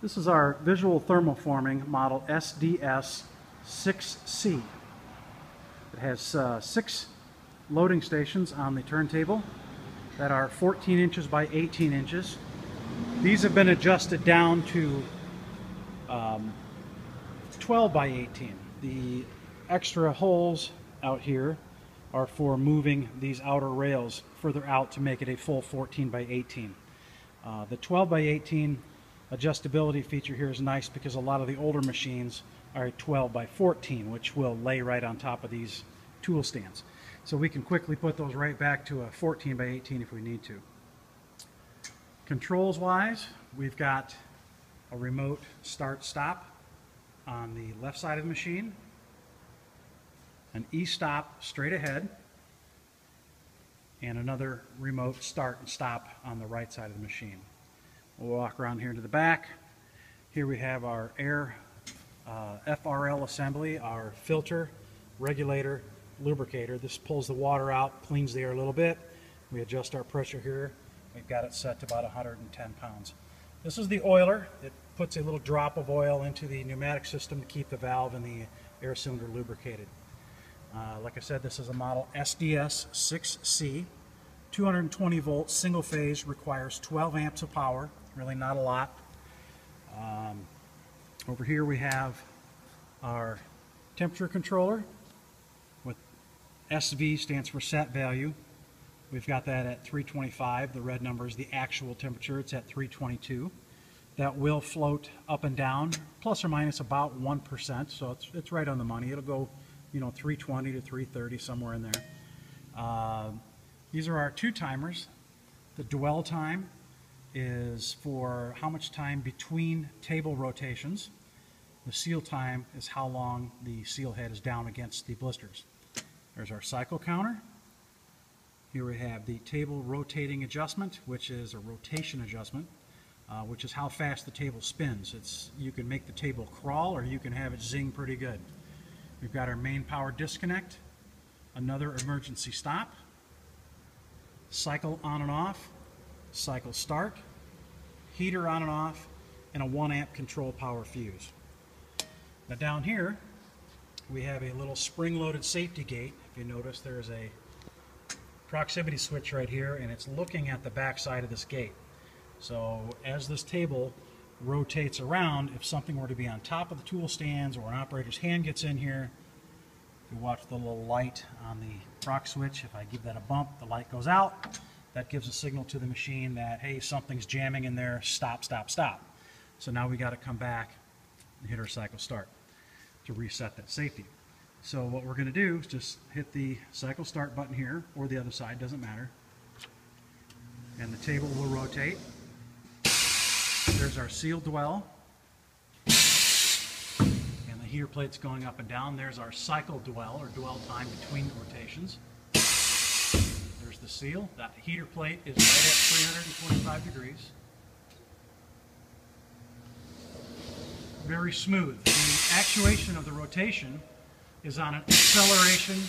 This is our visual thermoforming model SDS6C. It has 6 loading stations on the turntable that are 14 inches by 18 inches. These have been adjusted down to 12 by 18. The extra holes out here are for moving these outer rails further out to make it a full 14 by 18. The 12 by 18 adjustability feature here is nice because a lot of the older machines are 12 by 14, which will lay right on top of these tool stands. So we can quickly put those right back to a 14 by 18 if we need to. Controls wise, we've got a remote start stop on the left side of the machine, an e-stop straight ahead, and another remote start and stop on the right side of the machine. We'll walk around here to the back. Here we have our air FRL assembly, our filter, regulator, lubricator. This pulls the water out, cleans the air a little bit. We adjust our pressure here. We've got it set to about 110 pounds. This is the oiler. It puts a little drop of oil into the pneumatic system to keep the valve and the air cylinder lubricated. Like I said, this is a model SDS6C. 220 volts, single phase, requires 12 amps of power. Really not a lot. Over here we have our temperature controller with SV stands for set value. We've got that at 325. The red number is the actual temperature. It's at 322. That will float up and down, plus or minus about 1%, so it's right on the money. It'll go, 320 to 330, somewhere in there. These are our 2 timers. The dwell time is for how much time between table rotations. The seal time is how long the seal head is down against the blisters. There's our cycle counter. Here we have the table rotating adjustment, which is a rotation adjustment, which is how fast the table spins. You can make the table crawl or you can have it zing pretty good. We've got our main power disconnect, another emergency stop, cycle on and off, cycle start, heater on and off, and a 1 amp control power fuse. Now down here we have a little spring-loaded safety gate. If you notice, there's a proximity switch right here, and it's looking at the back side of this gate. So as this table rotates around, if something were to be on top of the tool stands or an operator's hand gets in here, if you watch the little light on the proc switch, if I give that a bump, the light goes out. That gives a signal to the machine that, hey, something's jamming in there, stop, stop, stop. So now we got to come back and hit our cycle start to reset that safety. So what we're going to do is just hit the cycle start button here, or the other side, doesn't matter. And the table will rotate. There's our seal dwell. And the heater plate's going up and down. There's our cycle dwell, or dwell time between rotations. There's the seal. That heater plate is right at 325 degrees. Very smooth. The actuation of the rotation is on an acceleration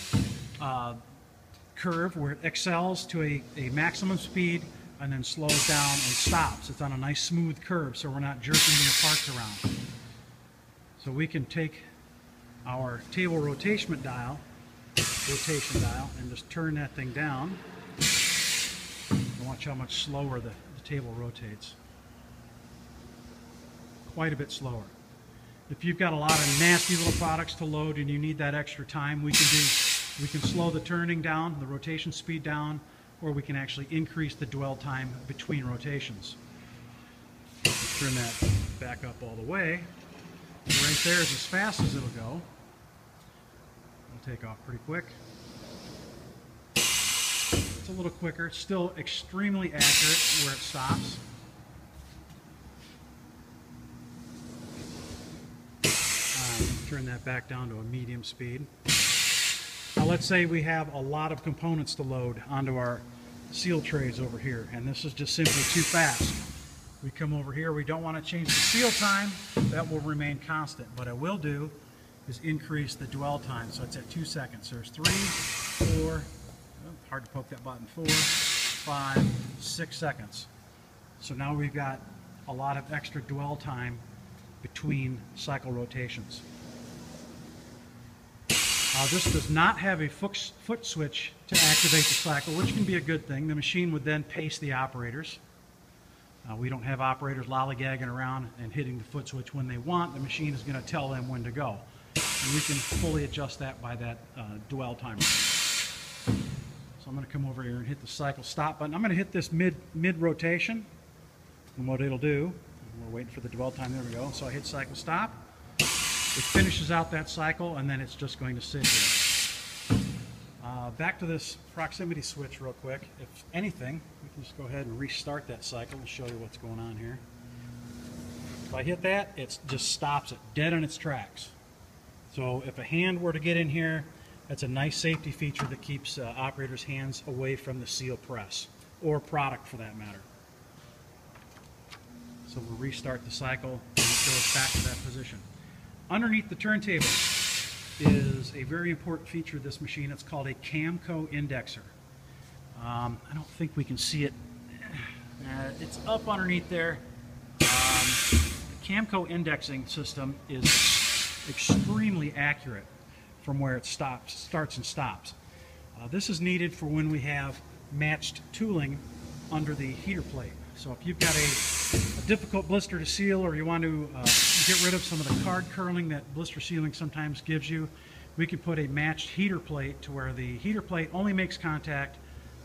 curve where it excels to a maximum speed and then slows down and stops. It's on a nice smooth curve, so we're not jerking the parts around. So we can take our table rotation dial and just turn that thing down and watch how much slower the table rotates. Quite a bit slower. If you've got a lot of nasty little products to load and you need that extra time, we can slow the turning down, the rotation speed down, or we can actually increase the dwell time between rotations. Let's turn that back up all the way. Right there is as fast as it'll go. It'll take off pretty quick. It's a little quicker. It's still extremely accurate where it stops. Turn that back down to a medium speed. Now let's say we have a lot of components to load onto our seal trays over here, and this is just simply too fast. We come over here, we don't want to change the seal time, that will remain constant. What I will do is increase the dwell time, so it's at 2 seconds. There's 3, 4, hard to poke that button, 4, 5, 6 seconds. So now we've got a lot of extra dwell time between cycle rotations. This does not have a foot switch to activate the cycle, which can be a good thing. The machine would then pace the operators. We don't have operators lollygagging around and hitting the foot switch when they want. The machine is going to tell them when to go. And we can fully adjust that by that dwell timer. So I'm going to come over here and hit the cycle stop button. I'm going to hit this mid rotation. And what it'll do, we're waiting for the dwell time, there we go. So I hit cycle stop. It finishes out that cycle, and then it's just going to sit here. Back to this proximity switch real quick. If anything, we can just go ahead and restart that cycle and show you what's going on here. If I hit that, it just stops it dead in its tracks. So if a hand were to get in here, that's a nice safety feature that keeps operators' hands away from the seal press, or product for that matter. So we'll restart the cycle and it goes back to that position. Underneath the turntable is a very important feature of this machine. It's called a Camco indexer. I don't think we can see it. It's up underneath there. The Camco indexing system is extremely accurate from where it starts and stops. This is needed for when we have matched tooling under the heater plate. So if you've got a difficult blister to seal, or you want to get rid of some of the card curling that blister sealing sometimes gives you, we can put a matched heater plate to where the heater plate only makes contact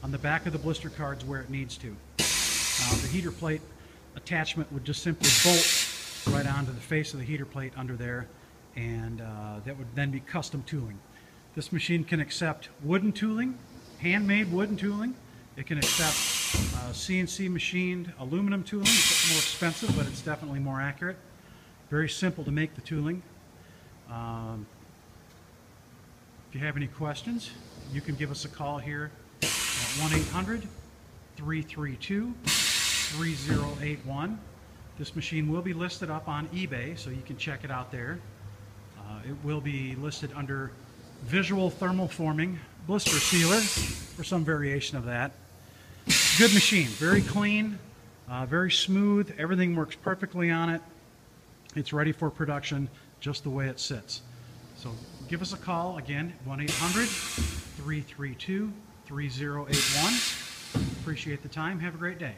on the back of the blister cards where it needs to. The heater plate attachment would just simply bolt right onto the face of the heater plate under there, and that would then be custom tooling. This machine can accept wooden tooling, handmade wooden tooling. It can accept CNC machined aluminum tooling. It's more expensive, but it's definitely more accurate. Very simple to make the tooling. If you have any questions, you can give us a call here at 1-800-332-3081. This machine will be listed up on eBay, so you can check it out there. It will be listed under Visual Thermoforming Blister Sealer, or some variation of that. Good machine, very clean, very smooth. Everything works perfectly on it. It's ready for production just the way it sits. So give us a call, again, 1-800-332-3081. Appreciate the time. Have a great day.